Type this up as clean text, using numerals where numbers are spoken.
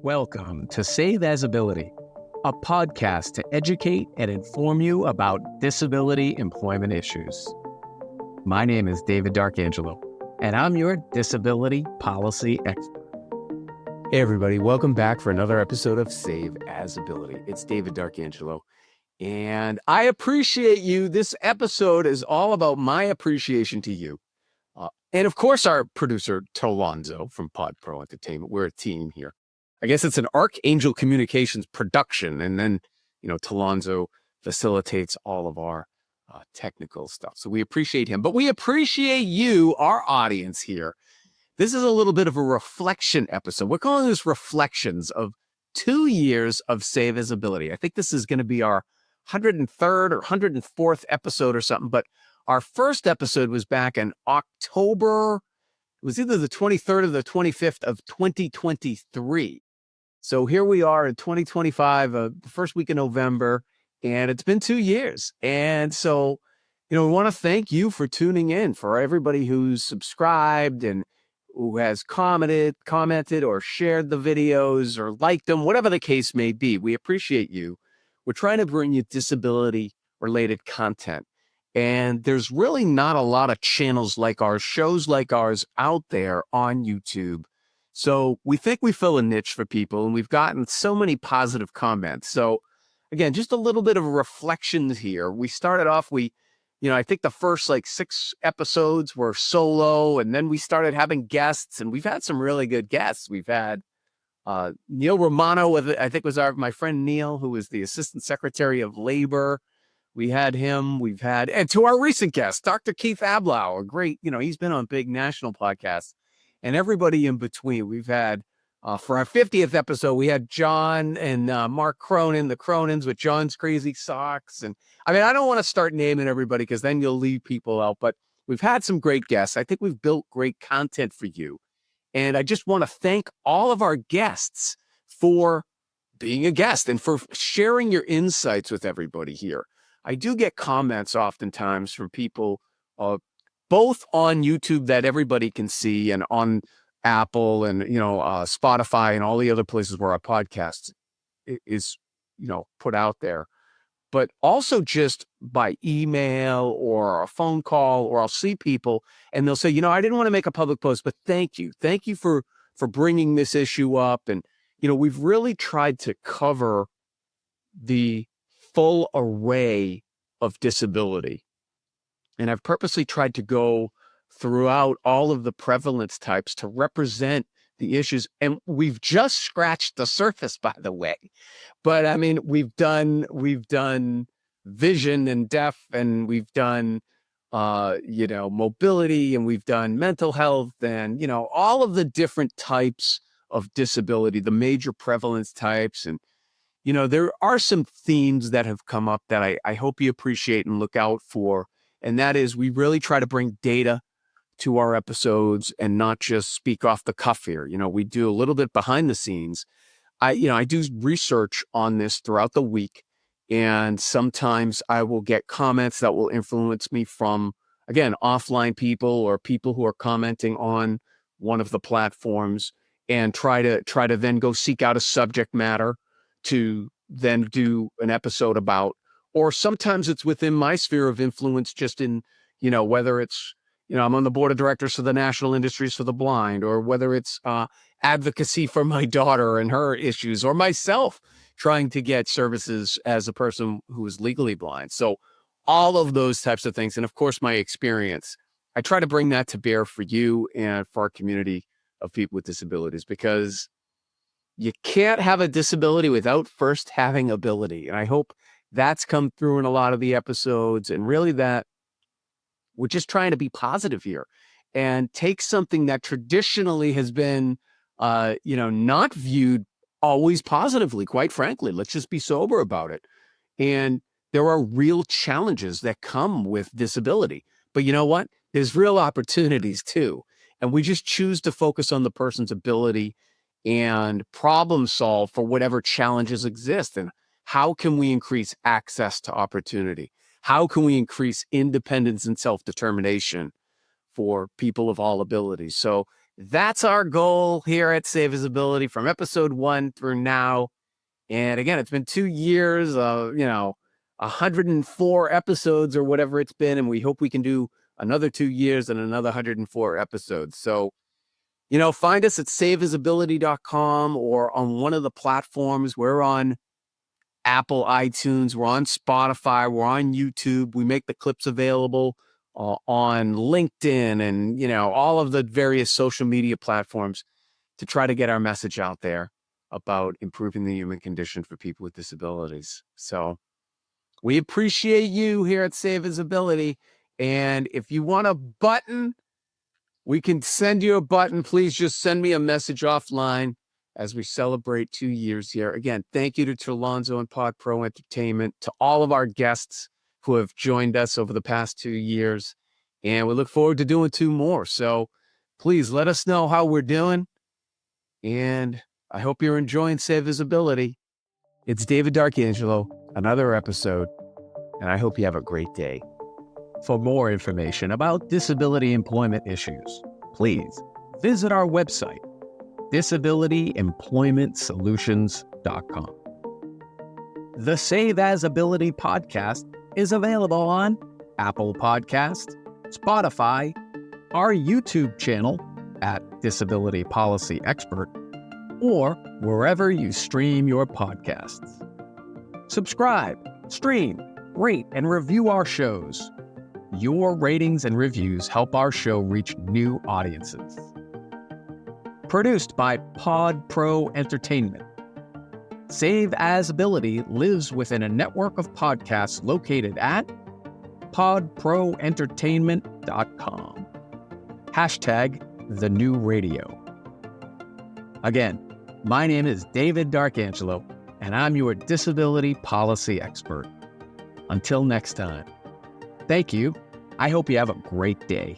Welcome to Save As Ability, a podcast to educate and inform you about disability employment issues. My name is David D'Arcangelo, and I'm your disability policy expert. Hey everybody, welcome back for another episode of Save As Ability. It's David D'Arcangelo, and I appreciate you. This episode is all about my appreciation to you. And of course, our producer, Terlonzo from PodPro Entertainment. We're a team here. I guess it's an Archangel Communications production, and then, Terlonzo facilitates all of our technical stuff. So we appreciate him, but we appreciate you, our audience here. This is a little bit of a reflection episode. We're calling this Reflections of 2 years of Save As Ability. I think this is going to be our 103rd or 104th episode or something, but our first episode was back in October. It was either the 23rd or the 25th of 2023. So here we are in 2025, the first week of November, and it's been 2 years. And so, we want to thank you for tuning in, for everybody who's subscribed and who has commented or shared the videos or liked them, whatever the case may be. We appreciate you. We're trying to bring you disability-related content. And there's really not a lot of channels like ours, shows like ours out there on YouTube. So we think we fill a niche for people, and we've gotten so many positive comments. So again, just a little bit of reflections here. We started off, I think the first 6 episodes were solo, and then we started having guests, and we've had some really good guests. We've had Neil Romano, I think was my friend Neil, who was the Assistant Secretary of Labor. We had him. And to our recent guest, Dr. Keith Ablow, a great, he's been on big national podcasts, and everybody in between. We've had, for our 50th episode, we had John and Mark Cronin, the Cronins with John's Crazy Socks. And I don't want to start naming everybody because then you'll leave people out, but we've had some great guests. I think we've built great content for you. And I just want to thank all of our guests for being a guest and for sharing your insights with everybody here. I do get comments oftentimes from people, both on YouTube that everybody can see and on Apple and, Spotify and all the other places where our podcast is, put out there, but also just by email or a phone call, or I'll see people and they'll say, I didn't want to make a public post, but thank you. Thank you for bringing this issue up. And, we've really tried to cover the full array of disability. And I've purposely tried to go throughout all of the prevalence types to represent the issues. And we've just scratched the surface, by the way. But we've done vision and deaf, and we've done, mobility, and we've done mental health, and, all of the different types of disability, the major prevalence types. And, there are some themes that have come up that I hope you appreciate and look out for. And that is, we really try to bring data to our episodes and not just speak off the cuff here. We do a little bit behind the scenes. I do research on this throughout the week, and sometimes I will get comments that will influence me from, again, offline people or people who are commenting on one of the platforms, and try to then go seek out a subject matter to then do an episode about. Or sometimes it's within my sphere of influence, just in, whether it's, I'm on the board of directors for the National Industries for the Blind, or whether it's advocacy for my daughter and her issues, or myself trying to get services as a person who is legally blind. So all of those types of things. And of course, my experience, I try to bring that to bear for you and for our community of people with disabilities, because you can't have a disability without first having ability. And I hope that's come through in a lot of the episodes, and really that we're just trying to be positive here and take something that traditionally has been, not viewed always positively, quite frankly. Let's just be sober about it. And there are real challenges that come with disability. But you know what? There's real opportunities too. And we just choose to focus on the person's ability and problem solve for whatever challenges exist. And how can we increase access to opportunity? How can we increase independence and self-determination for people of all abilities? So That's our goal here at Save Visibility from episode 1 through now. And again, it's been 2 years of, 104 episodes or whatever it's been. And we hope we can do another 2 years and another 104 episodes. So, find us at savevisibility.com or on one of the platforms. We're on Apple, iTunes, we're on Spotify, we're on YouTube. We make the clips available on LinkedIn and, all of the various social media platforms to try to get our message out there about improving the human condition for people with disabilities. So we appreciate you here at Save Visibility. And if you want a button, we can send you a button. Please just send me a message offline as we celebrate 2 years here. Again, thank you to Terlonzo and PodPro Entertainment, to all of our guests who have joined us over the past 2 years. And we look forward to doing 2 more. So please let us know how we're doing. And I hope you're enjoying Save Visibility. It's David D'Arcangelo, another episode, and I hope you have a great day. For more information about disability employment issues, please visit our website, disabilityemploymentsolutions.com. The Save As Ability podcast is available on Apple Podcast, Spotify, our YouTube channel at Disability Policy Expert, or wherever you stream your podcasts. Subscribe, stream, rate, and review our shows. Your ratings and reviews help our show reach new audiences. Produced by PodPro Entertainment. Save As Ability lives within a network of podcasts located at podproentertainment.com. #TheNewRadio. Again, my name is David D'Arcangelo, and I'm your disability policy expert. Until next time, thank you. I hope you have a great day.